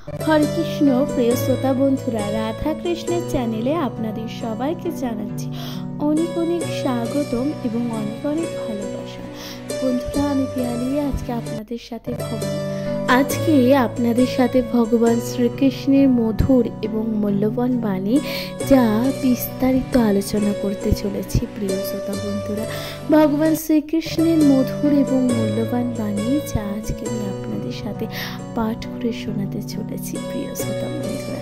হরে কৃষ্ণ। প্রিয় শ্রোতা বন্ধুরা, রাধা কৃষ্ণের চ্যানেলে আপনাদের সবাইকে জানাচ্ছি অনেক অনেক স্বাগতম এবং অনেক অনেক ভালোবাসা। বন্ধুরা, আমি পিয়ালি আপনাদের সাথে ভগবান শ্রীকৃষ্ণের মধুর এবং মূল্যবান বাণী যা বিস্তারিত আলোচনা করতে চলেছি। প্রিয় শ্রোতা বন্ধুরা, ভগবান শ্রীকৃষ্ণের মধুর এবং মূল্যবান বাণী যা আজকে আমি আপনাদের সাথে পাঠ করে শোনাতে চলেছি। প্রিয় শ্রোতা বন্ধুরা,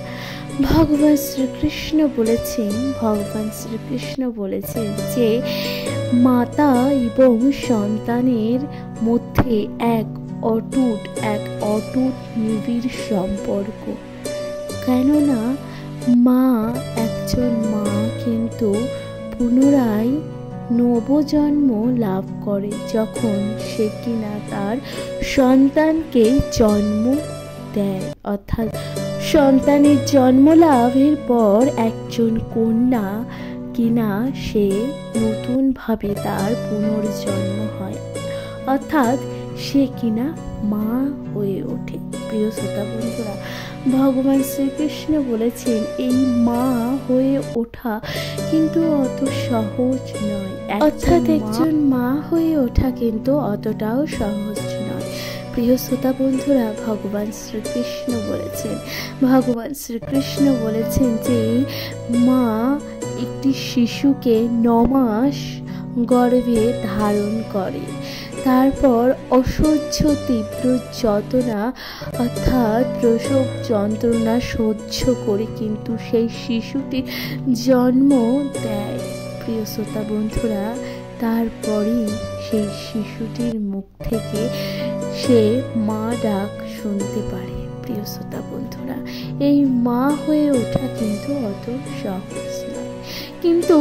ভগবান শ্রীকৃষ্ণ বলেছেন যে মাতা এবং সন্তানের মধ্যে এক অটুট নিবিড় সম্পর্ক। কেননা একজন মা কিন্তু পুনরায় নবজন্ম লাভ করে যখন সে কিনা তার সন্তানকে জন্ম দেয়, অর্থাৎ সন্তানের জন্ম লাভের পর একজন কন্যা কিনা সে নতুনভাবে তার পুনর্জন্ম হয়, অর্থাৎ সে কিনা মা হয়ে ওঠে। প্রিয় শ্রোতা বন্ধুরা, ভগবান শ্রীকৃষ্ণ বলেছেন এই মা হয়ে ওঠা কিন্তু অত সহজ নয়, অর্থাৎ একজন মা হয়ে ওঠা কিন্তু অতটাও সহজ নয়। প্রিয় শ্রোতা বন্ধুরা, ভগবান শ্রীকৃষ্ণ বলেছেন যে মা একটি শিশুকে 9 মাস গর্ভে ধারণ করে, তারপর অসহ্য তীব্র যন্ত্রণা অর্থাৎ প্রসব যন্ত্রণা সহ্য করে কিন্তু সেই শিশুটির জন্ম দেয়। প্রিয় শ্রোতা বন্ধুরা, তারপরেই সেই শিশুটির মুখ থেকে সে মা ডাক শুনতে পারে। প্রিয় শ্রোতা বন্ধুরা, এই মা হয়ে ওঠা কিন্তু অত সহজ নয়, কিন্তু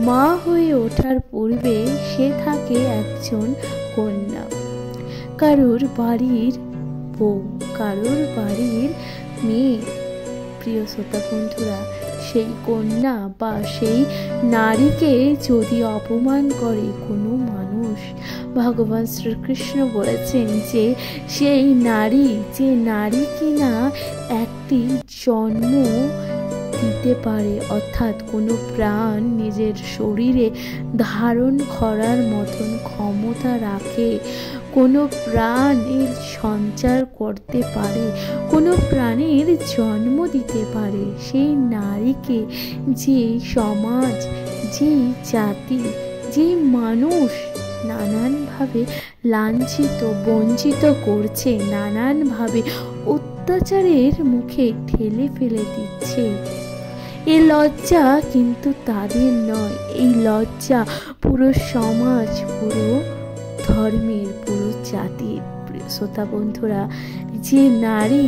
মা হয়ে ওঠার পূর্বে সে থাকে একজন কন্যা, কারোর বাড়ির বউ, কারোর বাড়ির মেয়ে। প্রিয় শ্রোতা বন্ধুরা, সেই কন্যা বা সেই নারীকে যদি অপমান করে কোনো মানুষ, ভগবান শ্রীকৃষ্ণ বলেছেন যে সেই নারী কিনা একটি জন্ম দিতে পারে, অর্থাৎ কোনো প্রাণ নিজের শরীরে ধারণ করার মতন ক্ষমতা রাখে, কোনো প্রাণের সঞ্চার করতে পারে, কোনো প্রাণের জন্ম দিতে পারে, সেই নারীকে যে সমাজ, যে জাতি, যে মানুষ নানানভাবে লাঞ্ছিত বঞ্চিত করছে, নানানভাবে অত্যাচারের মুখে ঠেলে ফেলে দিচ্ছে, এই লজ্জা কিন্তু তাদের নয়, এই লজ্জা পুরো সমাজ, পুরো ধর্মের, পুরো জাতির। শ্রোতা বন্ধুরা, যে নারী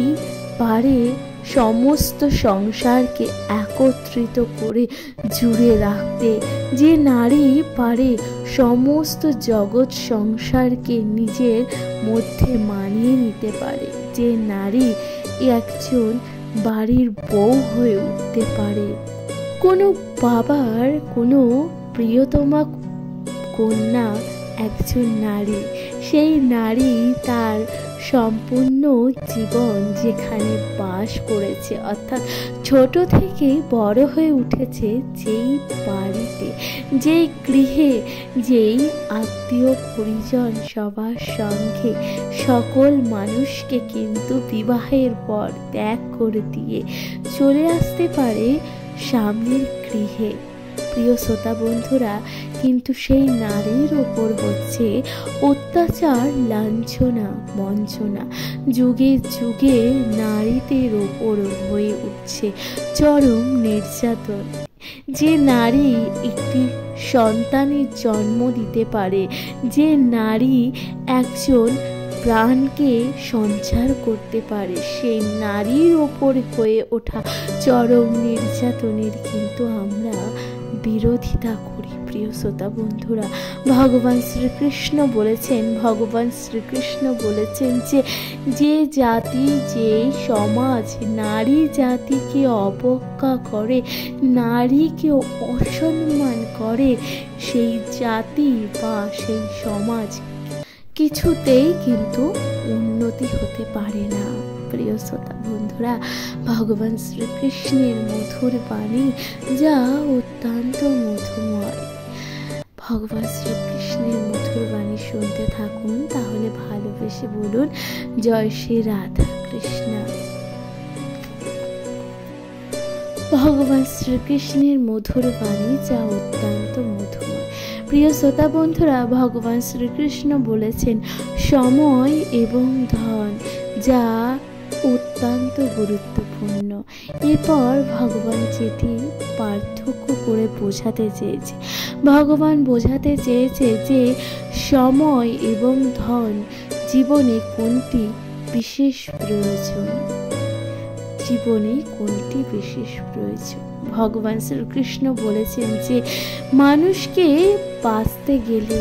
পারে সমস্ত সংসারকে একত্রিত করে জুড়ে রাখতে, যে নারী পারে সমস্ত জগৎ সংসারকে নিজের মধ্যে মানিয়ে নিতে পারে, যে নারী একজন বাড়ির বউ হয়ে উঠতে পারে, কোনো বাবার কোনো প্রিয়তমা কন্যা একজন নারী, সেই নারী তার সম্পূর্ণ জীবন যেখানে বাস করেছে, অর্থাৎ ছোট থেকে বড় হয়ে উঠেছে যেই বাড়িতে, যেই গৃহে, যেই আত্মীয় পরিজন সবার সঙ্গে সকল মানুষকে কিন্তু বিবাহের পর ত্যাগ করে দিয়ে চলে আসতে পারে স্বামীর গৃহে। প্রিয় শ্রোতা বন্ধুরা, কিন্তু সেই নারীর ওপর হচ্ছে অত্যাচার, লাঞ্ছনা, বঞ্চনা, যুগে যুগে নারীদের ওপর হয়ে উঠছে চরম নির্যাতন। যে নারী একটি সন্তানের জন্ম দিতে পারে, যে নারী একজন প্রাণকে সঞ্চার করতে পারে, সেই নারীর ওপর হয়ে ওঠা চরম নির্যাতনের কিন্তু আমরা বিরোধিতা করি। প্রিয় শ্রোতা বন্ধুরা, ভগবান শ্রীকৃষ্ণ বলেছেন যে জাতি, যে সমাজ নারী জাতিকে অবজ্ঞা করে, নারীকে অসম্মান করে, সেই জাতি বা সেই সমাজ কিছুতেই কিন্তু উন্নতি হতে পারে না। প্রিয় শ্রোতা বন্ধুরা, ভগবান শ্রীকৃষ্ণের মধুর বাণী যা অত্যন্ত মধুময়। ভগবান শ্রীকৃষ্ণের মধুর বাণী শুনতে থাকুন, তাহলে ভালোবেসে বলুন জয় শ্রী রাধা কৃষ্ণ। ভগবান শ্রীকৃষ্ণের মধুর বাণী যা অত্যন্ত মধুময়। প্রিয় শ্রোতা বন্ধুরা, ভগবান শ্রীকৃষ্ণ বলেছেন সময় এবং ধন যা অত্যন্ত গুরুত্বপূর্ণ। এরপর ভগবান যেটি পার্থক্য করে বোঝাতে চেয়েছে, ভগবান বোঝাতে চেয়েছে যে সময় এবং ধন জীবনে কোনটি বিশেষ প্রয়োজন, জীবনে কোনটি বিশেষ প্রয়োজন। ভগবান শ্রীকৃষ্ণ বলেছেন যে মানুষকে বাঁচতে গেলে,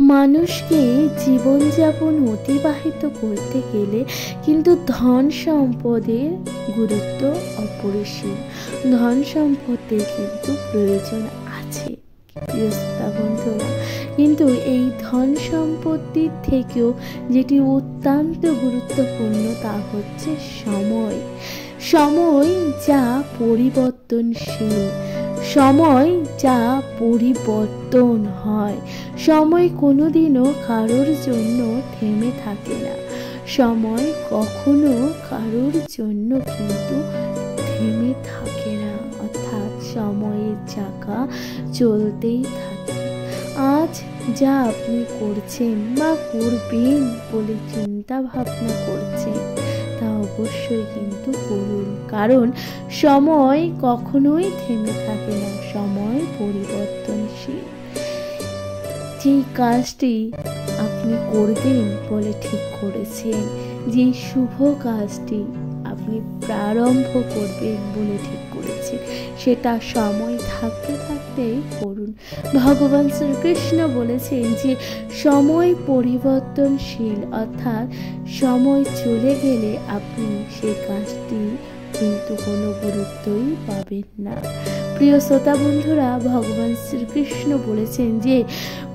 মানুষকে জীবনযাপন অতিবাহিত করতে গেলে কিন্তু ধন সম্পদের গুরুত্ব অপরিসীম। ধন সম্পদের কিন্তু প্রয়োজন আছে প্রিয় শ্রোতা বন্ধুরা, কিন্তু এই ধন সম্পত্তির থেকেও যেটি অত্যন্ত গুরুত্বপূর্ণ তা হচ্ছে সময়। সময় যা পরিবর্তনশীল, সময় যা পরিবর্তন হয়। সময় কোনোদিনও কারোর জন্য থেমে থাকে না, সময় কখনো কারোর জন্য কিন্তু থেমে থাকে না, অর্থাৎ সময়ের চাকা চলতেই থাকে। আজ যা আপনি করছেন বা করবেন বলে চিন্তা ভাবনা করছেন তা অবশ্যই কিন্তু করুন, কারণ সময় কখনোই থেমে থাকে না, সময় পরিবর্তনশীল। যেই কাজটি আপনি করবেন বলে ঠিক করেছেন, যে শুভ কাজটি আপনি প্রারম্ভ করবেন বলে ঠিক করেছেন, সেটা সময় থাকতে থাকতেই করুন। ভগবান শ্রীকৃষ্ণ বলেছেন যে সময় পরিবর্তনশীল, অর্থাৎ সময় চলে গেলে আপনি সেই কাজটি কিন্তু কোনো গুরুত্বই পাবেন না। প্রিয় শ্রোতা বন্ধুরা, ভগবান শ্রীকৃষ্ণ বলেছেন যে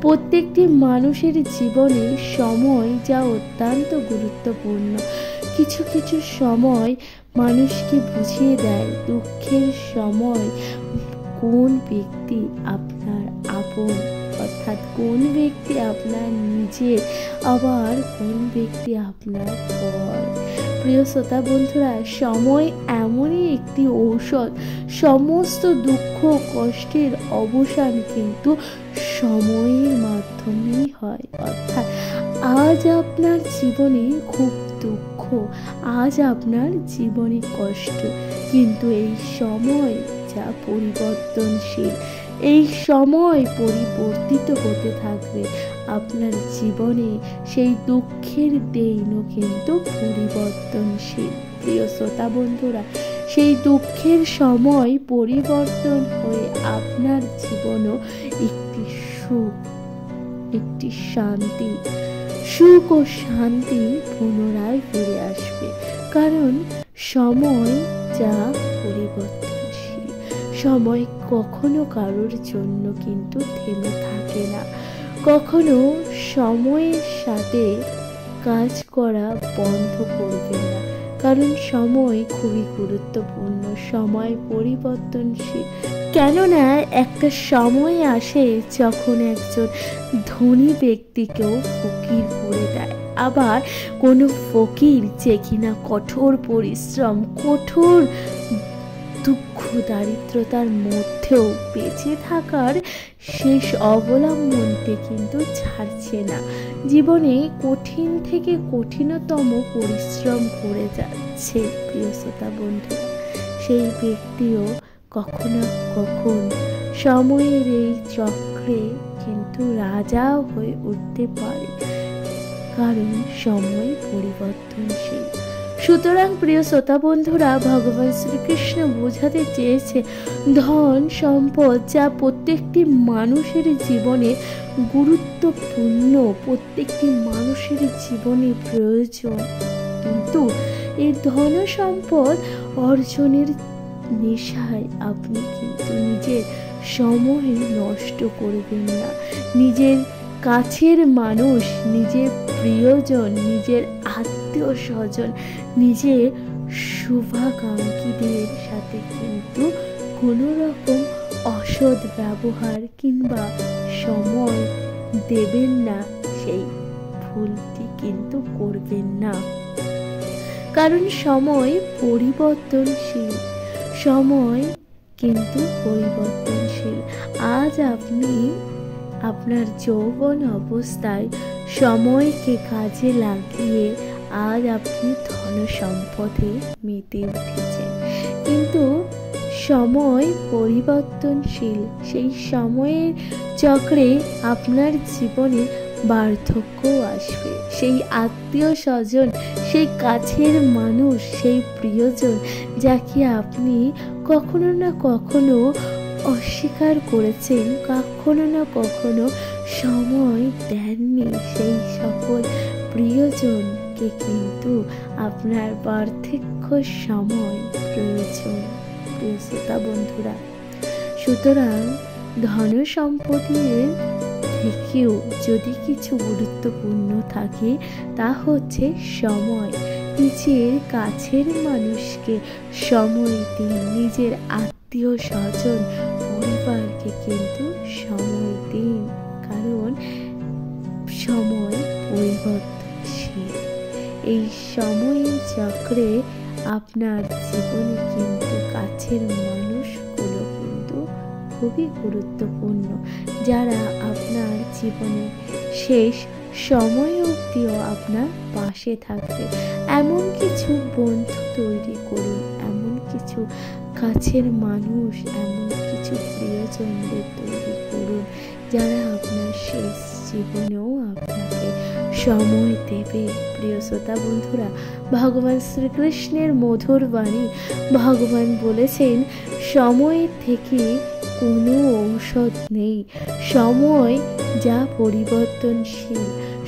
প্রত্যেকটি মানুষের জীবনে সময় যা অত্যন্ত গুরুত্বপূর্ণ। কিছু কিছু সময় মানুষকে বুঝিয়ে দেয় দুঃখের সময় কোন ব্যক্তি আপনার আপন, অর্থাৎ কোন ব্যক্তি আপনার নিজের, আবার কোন ব্যক্তি আপনার পর। প্রিয় শ্রোতা বন্ধুরা, সময় এমনই একটি ঔষধ, সমস্ত দুঃখ কষ্টের অবসান কিন্তু সময়ের মাধ্যমেই হয়। অর্থাৎ আজ আপনার জীবনে খুব দুঃখ, আজ আপনার জীবনে কষ্ট, কিন্তু এই সময় যা পরিবর্তনশীল, এই সময় পরিবর্তিত হতে থাকবে আপনার জীবনে। সেই দুঃখের দিনও কিন্তু পরিবর্তনশীল। প্রিয় শ্রোতা বন্ধুরা, সেই দুঃখের সময় পরিবর্তন হয়ে আপনার জীবনও একটি সুখ, একটি শান্তি, সুখ ও শান্তি পুনরায় ফিরে আসবে, কারণ সময় যা পরিবর্তনশীল। সময় কখনো কারোর জন্য কিন্তু থেমে থাকে না, কখনো সময়ের সাথে কাজ করা বন্ধ করবেন না, কারণ সময় খুবই গুরুত্বপূর্ণ, সময় পরিবর্তনশীল। কেননা একটা সময় আসে যখন একজন ধনী ব্যক্তিকেও ফকির করে দেয়, আবার কোনো ফকির যে কিনা কঠোর পরিশ্রম, কঠোর দুঃখ দারিদ্রতার মধ্যেও বেঁচে থাকার শেষ অবলম্বনকে কিন্তু ছাড়ছে না, জীবনে কঠিন থেকে কঠিনতম পরিশ্রম করে যাচ্ছে। প্রিয় শ্রোতা বন্ধু, সেই ব্যক্তিও কখনো কখন সময়ের এই চক্রে কিন্তু রাজাও হয়ে উঠতে পারে, কারণ সময় পরিবর্তনশীল। সুতরাং প্রিয় শ্রোতা বন্ধুরা, ভগবান শ্রীকৃষ্ণ বোঝাতে চেয়েছে ধন সম্পদ যা প্রত্যেকটি মানুষের জীবনে গুরুত্বপূর্ণ, প্রত্যেকটি মানুষের জীবনে প্রয়োজন, কিন্তু এই ধন সম্পদ অর্জনের নেশায় আপনি কিন্তু নিজের সময় নষ্ট করবেন না। নিজের কাছের মানুষ, নিজের প্রিয়জন, নিজের আত্মীয় আত্মীয় স্বজন, নিজের শুভাকাঙ্ক্ষীদের সাথে কিন্তু কোনো রকম অসৎ ব্যবহার কিংবা সময় দেবেন না, সেই ভুলটি কিন্তু করবেন না। কারণ সময় পরিবর্তনশীল, সময় কিন্তু পরিবর্তনশীল। আজ আপনি আপনার যৌবন অবস্থায় সময়কে কাজে লাগিয়ে আজ আপনি ধন সম্পদে মেতে উঠেছেন, কিন্তু সময় পরিবর্তনশীল। সেই সময়ের চক্রে আপনার জীবনে বার্ধক্যও আসবে। সেই আত্মীয় স্বজন, সেই কাছের মানুষ, সেই প্রিয়জন যাকে আপনি কখনো না কখনো অস্বীকার করেছেন, কখনো না কখনো সময় দেননি, সেই সকল প্রিয়জনকে কিন্তু আপনার বার্ধক্য সময় প্রয়োজন, প্রিয় শ্রোতা বন্ধুরা। সুতরাং ধন সম্পদের থেকেও যদি কিছু গুরুত্বপূর্ণ থাকে তা হচ্ছে সময়। নিজের কাছের মানুষকে সময় দিন, নিজের আত্মীয় স্বজন পরিবারকে কিন্তু সময় দিন, কারণ সময় পরিবর্তনশীল। এই সময়ের চক্রে আপনার জীবনে কিন্তু কাছের মানুষগুলো কিন্তু খুবই গুরুত্বপূর্ণ, যারা আপনার জীবনে শেষ সময় অবধিও আপনার পাশে থাকবে। এমন কিছু বন্ধু তৈরি করুন, এমন কিছু কাছের মানুষ, এমন কিছু প্রিয়জনদের তৈরি করুন যারা আপনার শেষ জীবনেও আপনাকে সময় দেবে। প্রিয় শ্রোতা বন্ধুরা, ভগবান শ্রীকৃষ্ণের মধুর বাণী, ভগবান বলেছেন সময়ের থেকে কোনো ঔষধ নেই। সময় যা পরিবর্তনশীল,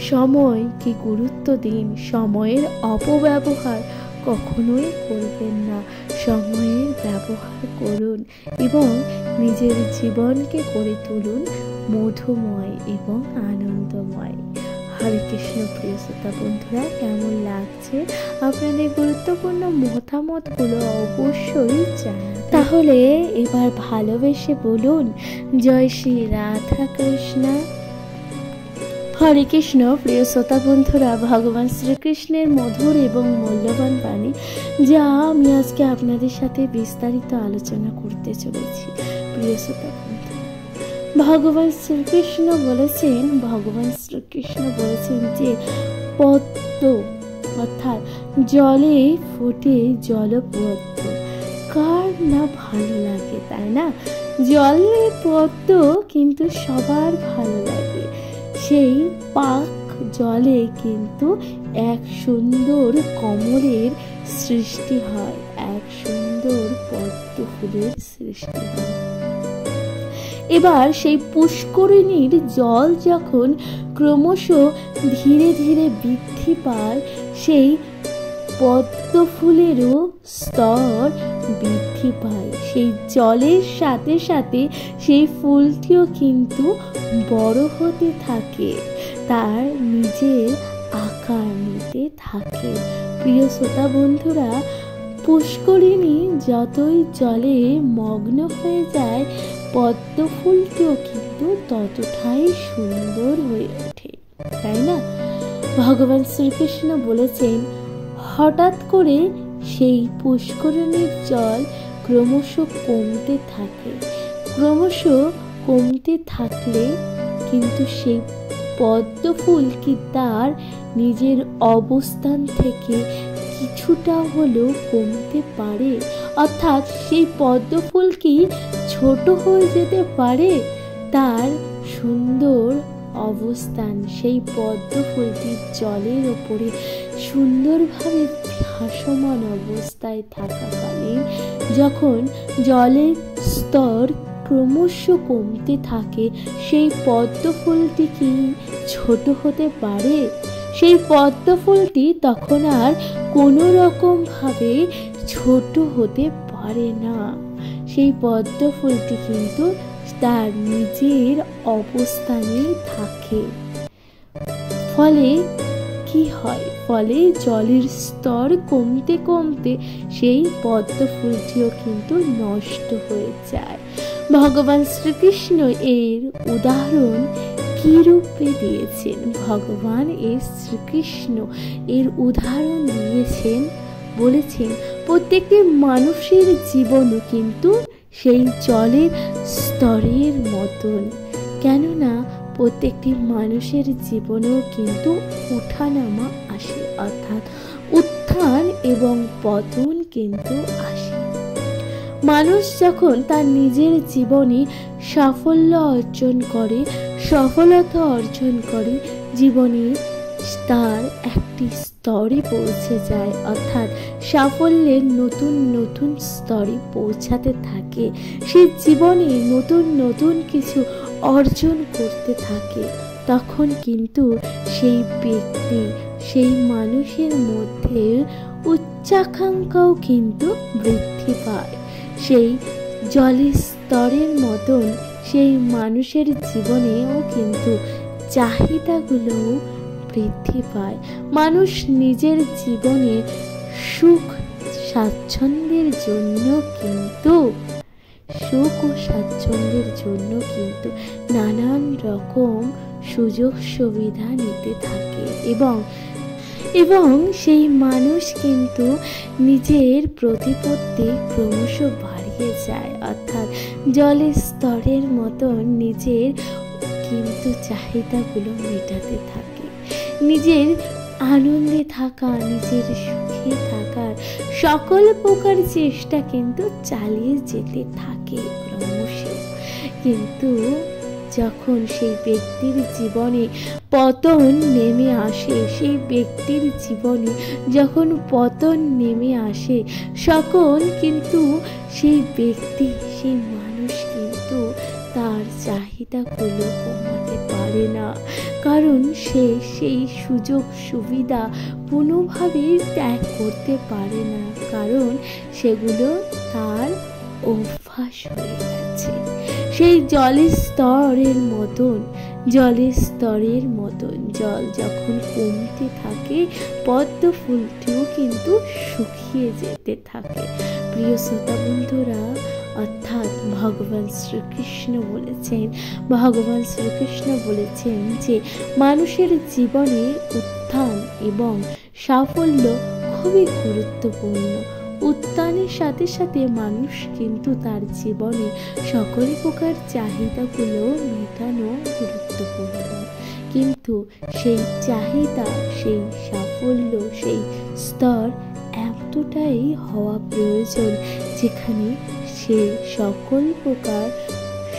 সময়কে গুরুত্ব দিন, সময়ের অপব্যবহার কখনোই করবেন না, সময়ের ব্যবহার করুন এবং নিজের জীবনকে করে তুলুন মধুময় এবং আনন্দময়। হরে কৃষ্ণ। প্রিয় শ্রোতা বন্ধুরা, কেমন লাগছে আপনাদের গুরুত্বপূর্ণ মতামতগুলো অবশ্যই জানান। তাহলে এবার ভালোবেসে বলুন, জয় শ্রী রাধা কৃষ্ণ। হরে কৃষ্ণ। প্রিয় শ্রোতা বন্ধুরা, ভগবান শ্রীকৃষ্ণের মধুর এবং মূল্যবান বাণী যা আমি আজকে আপনাদের সাথে বিস্তারিত আলোচনা করতে চলেছি। প্রিয় শ্রোতা বন্ধুরা, ভগবান শ্রীকৃষ্ণ বলেছেন যে পদ্ম অর্থাৎ জলে ফোটে জলপদ্ম, কার না ভালো লাগে, তাই না? জলে পদ্ম কিন্তু সবার ভালো লাগে। সেই পাক জলে কিন্তু এক সুন্দর কমলের সৃষ্টি হয়, এক সুন্দর পদ্ম ফুলের সৃষ্টি হয়। এবার সেই পুষ্করিণীর জল যখন ক্রমশ ধীরে ধীরে বৃদ্ধি পায়, সেই পদ্ম ফুলেরও স্তর বৃদ্ধি পায়। সেই জলের সাথে সাথে সেই ফুলটিও কিন্তু বড় হতে থাকে, তার নিজের আকার নিতে থাকে। প্রিয় শ্রোতা বন্ধুরা, পুষ্করিণী যতই জলে মগ্ন হয়ে যায়, পদ্ম ফুলটিও কিন্তু ততটাই সুন্দর হয়ে ওঠে, তাই না? ভগবান শ্রীকৃষ্ণ বলেছেন, হঠাৎ করে সেই পুষ্করিণীর জল ক্রমশ কমতে থাকে, ক্রমশ কমতে থাকলে কিন্তু সেই পদ্ম ফুল কি তার নিজের অবস্থান থেকে কিছুটা হলেও কমতে পারে? অর্থাৎ সেই পদ্ম ফুল কি ছোট হয়ে যেতে পারে? তার সুন্দর অবস্থান, সেই পদ্ম ফুলটি জলের ওপরে সুন্দরভাবে ভাসমান অবস্থায় থাকাকালীন যখন জলের স্তর ক্রমশ কমতে থাকে, সেই পদ্ম ফুলটি কি ছোট হতে পারে? সেই পদ্ম ফুলটি তখন আর কোনো রকম ভাবে ছোট হতে পারে না। সেই পদ্ম ফুলটি কিন্তু তার নিজের অবস্থানেই থাকে। ফলে কি হয়? ফলে জলের স্তর কমতে কমতে সেই পদ্ম ফুলটিও কিন্তু নষ্ট হয়ে যায়। ভগবান শ্রীকৃষ্ণ এর উদাহরণ কি রূপে দিয়েছেন? ভগবান শ্রীকৃষ্ণ এর উদাহরণ দিয়েছেন, বলেছেন প্রত্যেকটি মানুষের জীবনও কিন্তু সেই জলের স্তরের মতন। কেননা প্রত্যেকটি মানুষের জীবনেও কিন্তু ওঠানামা আসে, অর্থাৎ উত্থান এবং পতন কিন্তু আসে। মানুষ যখন তার নিজের জীবনে সাফল্য অর্জন করে, সফলতা অর্জন করে, জীবনে তার একটি স্তরে পৌঁছে যায়, অর্থাৎ সাফল্যের নতুন নতুন স্তরে পৌঁছাতে থাকে, সে জীবনে নতুন নতুন কিছু অর্জন করতে থাকে, তখন কিন্তু সেই ব্যক্তি, সেই মানুষের মধ্যে উচ্চাকাঙ্ক্ষাও কিন্তু বৃদ্ধি পায়। সেই জলের স্তরের মতন সেই মানুষের জীবনেও কিন্তু চাহিদাগুলো বৃদ্ধি পায়। মানুষ নিজের জীবনে সুখ স্বাচ্ছন্দ্যের জন্য কিন্তু নানান রকম সুযোগ সুবিধা নিতে থাকে এবং সেই মানুষ কিন্তু নিজের প্রতিপত্তি ক্রমশ বাড়িয়ে যায়, অর্থাৎ জলের স্তরের মতন নিজের কিন্তু চাহিদাগুলো মেটাতে থাকে, নিজের আনন্দে থাকা, নিজের সুখে থাকার সকল প্রকার চেষ্টা কিন্তু চালিয়ে যেতে থাকে ক্রমশ। কিন্তু যখন সেই ব্যক্তির জীবনে পতন নেমে আসে, সেই ব্যক্তির জীবনে যখন পতন নেমে আসে, সকল কিন্তু সেই ব্যক্তি, সেই মানুষ কিন্তু তার চাহিদাগুলো কমাতে পারে না, কারণ সে সেই সুযোগ সুবিধা কোনোভাবেই ত্যাগ করতে পারে না, কারণ সেগুলো তার অভ্যাস হয়ে গেছে। সেই জলের স্তরের মতন জল যখন কমতে থাকে, পদ্ম ফুলটিও কিন্তু শুকিয়ে যেতে থাকে। প্রিয় শ্রোতা বন্ধুরা, অর্থাৎ ভগবান শ্রীকৃষ্ণ বলেছেন যে মানুষের জীবনে উত্থান এবং সাফল্য খুবই গুরুত্বপূর্ণ। উত্থানের সাথে সাথে মানুষ কিন্তু তার জীবনে সকল প্রকার চাহিদাগুলো মেটানো গুরুত্বপূর্ণ, কিন্তু সেই চাহিদা, সেই সাফল্য, সেই স্তর এতটাই হওয়া প্রয়োজন যেখানে সে সকল প্রকার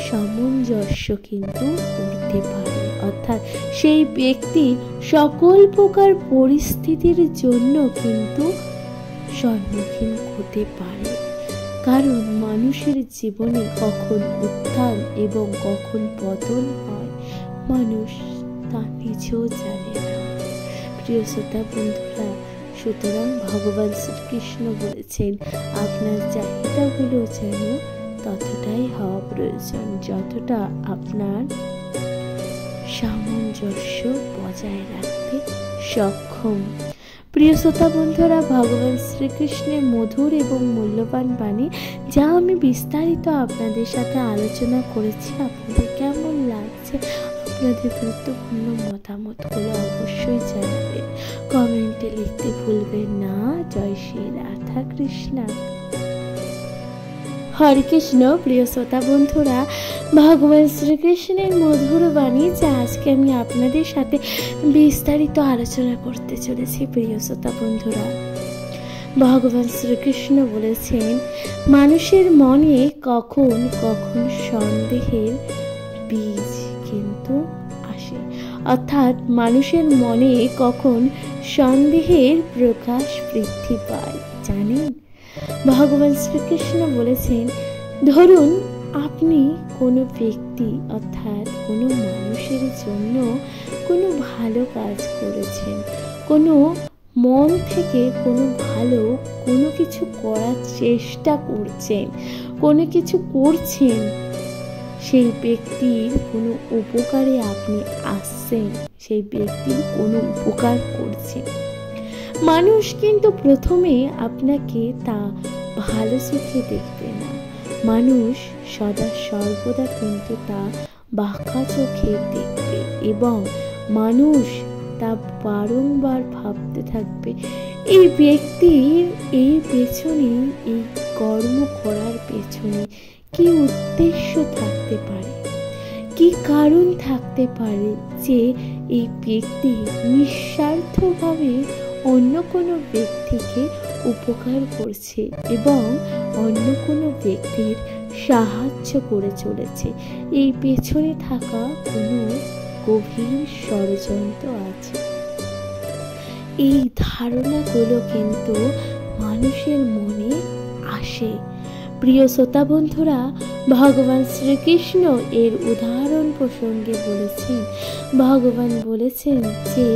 সামঞ্জস্য কিন্তু করতে পারে, অর্থাৎ সেই ব্যক্তি সকল প্রকার পরিস্থিতির জন্য কিন্তু সম্মুখীন হতে পারে। কারণ মানুষের জীবনে কখন উত্থান এবং কখন পতন হয় মানুষ তা নিজেও জানে না। প্রিয় শ্রোতা বন্ধুরা, সুতরাং ভগবান শ্রীকৃষ্ণ বলেছেন আপনার চাহিদাগুলো যেন ততটাই হওয়া প্রয়োজন যতটা আপনার সামঞ্জস্য বজায় রাখতে সক্ষম। প্রিয় শ্রোতা বন্ধুরা, ভগবান শ্রীকৃষ্ণের মধুর এবং মূল্যবান বাণী যা আমি বিস্তারিত আপনাদের সাথে আলোচনা করেছি, আপনাদের কেমন লাগছে? আপনাদের গুরুত্বপূর্ণ মতামতগুলো অবশ্যই জানাবেন, কমেন্টে লিখতে ভুলবেন না। জয় শ্রী রাধা কৃষ্ণ। হরে কৃষ্ণ। প্রিয় শ্রোতা বন্ধুরা, ভগবান শ্রীকৃষ্ণের মধুর বাণী যা আজকে আমি আপনাদের সাথে বিস্তারিত আলোচনা করতে চলেছি। প্রিয় শ্রোতা বন্ধুরা, ভগবান শ্রীকৃষ্ণ বলেছেন মানুষের মনে কখন কখন সন্দেহের বীজ কিন্তু আসে, অর্থাৎ মানুষের মনে কখন সন্দেহের প্রকাশ বৃদ্ধি পায় জানেন? ভগবান শ্রীকৃষ্ণ বলেছেন, ধরুন আপনি কোনো ব্যক্তি অর্থাৎ কোনো মানুষের জন্য কোনো ভালো কাজ করেছেন, কোনো মন থেকে কোনো কিছু করার চেষ্টা করছেন, কোনো কিছু করছেন, সেই ব্যক্তির কোনো উপকারে আপনি আসছেন, সেই ব্যক্তির কোনো উপকার করছেন, মানুষ কিন্তু প্রথমে আপনাকে তা ভালো চোখে দেখবে না, মানুষ সদা সর্বদা কিন্তু তা বাঁকা চোখে দেখবে এবং মানুষ তা বারংবার ভাবতে থাকবে এই ব্যক্তির এই পেছনে, এই কর্ম করার পেছনে কি উদ্দেশ্য থাকতে পারে, কি কারণ থাকতে পারে যে এই ব্যক্তি নিঃস্বার্থভাবে অন্য কোনো ব্যক্তিকে উপকার করছে এবং অন্য কোনো ব্যক্তির সাহায্য করে চলেছে। এই পেছনে থাকা কোনো গভীর ষড়যন্ত্র আছে। এই ধারণাগুলো কিন্তু মানুষের মনে আসে। প্রিয় শ্রোতা বন্ধুরা, ভগবান শ্রীকৃষ্ণ এর উদাহরণ প্রসঙ্গে বলেছেন, ভগবান বলেছেন যে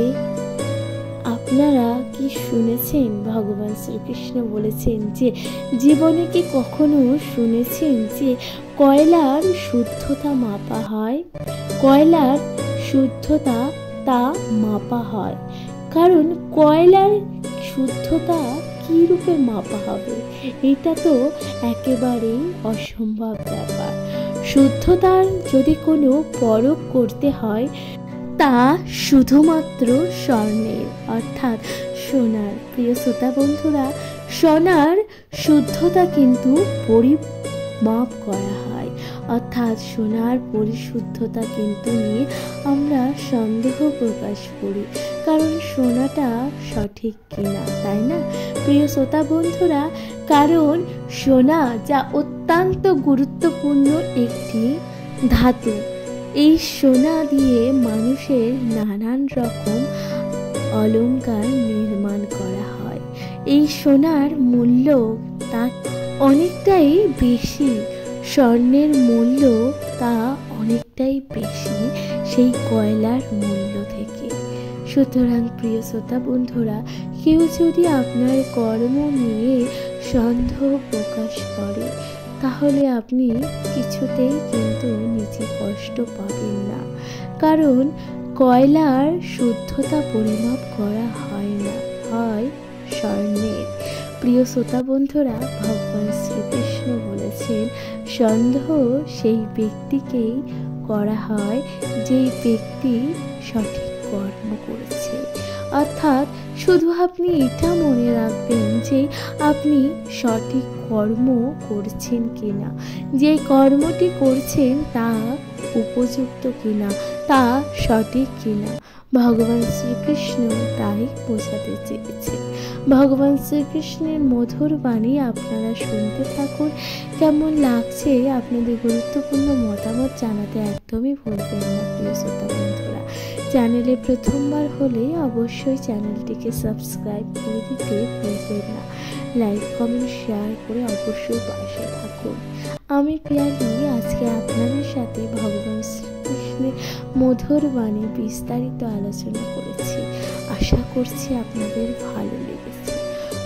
আপনারা কি শুনেছেন, ভগবান শ্রীকৃষ্ণ বলেছেন যে জীবনে কি কখনো শুনেছেন যে কয়লার শুদ্ধতা মাপা হয়? কয়লার শুদ্ধতা তা মাপা হয়, কারণ কয়লার শুদ্ধতা কি রূপে মাপা হবে? এটা তো একেবারেই অসম্ভব ব্যাপার। শুদ্ধতার যদি কোনো পরখ করতে হয় তা শুধুমাত্র স্বর্ণের অর্থাৎ সোনার। প্রিয় শ্রোতা বন্ধুরা, সোনার শুদ্ধতা কিন্তু পরিমাপ করা হয়, অর্থাৎ সোনার পরিশুদ্ধতা কিন্তু নিয়ে আমরা সন্দেহ প্রকাশ করি, কারণ সোনাটা সঠিক কিনা, তাই না প্রিয় শ্রোতা বন্ধুরা? কারণ সোনা যা অত্যন্ত গুরুত্বপূর্ণ একটি ধাতু, এই সোনা দিয়ে মানুষের নানান রকম অলংকার নির্মাণ করা হয়। এই সোনার মূল্য তা অনেকটাই বেশি, স্বর্ণের মূল্য তা অনেকটাই বেশি সেই কয়লার মূল্য থেকে। সুতরাং প্রিয় শ্রোতা বন্ধুরা, কেউ যদি আপনার কর্ম নিয়ে সন্দেহ প্রকাশ করে তাহলে আপনি কিছুতেই কিন্তু নিজে কষ্ট পাবেন না, কারণ কয়লার শুদ্ধতা পরিমাপ করা হয় না, হয় স্বর্ণের। প্রিয় শ্রোতা বন্ধুরা, ভগবান শ্রীকৃষ্ণ বলেছেন সন্দেহ সেই ব্যক্তিকেই করা হয় যেই ব্যক্তি সঠিক কর্ম করেছে। অর্থাৎ শুধু আপনি এটা মনে রাখবেন যে আপনি সঠিক কর্ম করছেন কিনা, যে কর্মটি করছেন তা উপযুক্ত কিনা, তা সঠিক কিনা। ভগবান শ্রীকৃষ্ণ তাই বোঝাতে চেয়েছে। ভগবান শ্রীকৃষ্ণের মধুর বাণী আপনারা শুনতে থাকুন। কেমন লাগছে আপনাদের গুরুত্বপূর্ণ মতামত জানাতে একদমই ভুলবেন না প্রিয় শ্রোতা বন্ধুরা। চ্যানেলে প্রথমবার হলে অবশ্যই চ্যানেলটিকে সাবস্ক্রাইব করে দিতে ভুলবেন না। লাইক, কমেন্ট, শেয়ার করে অবশ্যই পাশে থাকুন। আমি পিয়ালি আজকে আপনাদের সাথে ভগবান শ্রীকৃষ্ণের মধুর বাণী বিস্তারিত আলোচনা করেছি। আশা করছি আপনাদের ভালো লেগেছে।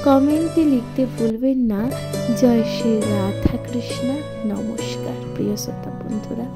কমেন্টে লিখতে ভুলবেন না। জয় শ্রী রাধা কৃষ্ণ। নমস্কার প্রিয় শ্রোতা বন্ধুরা।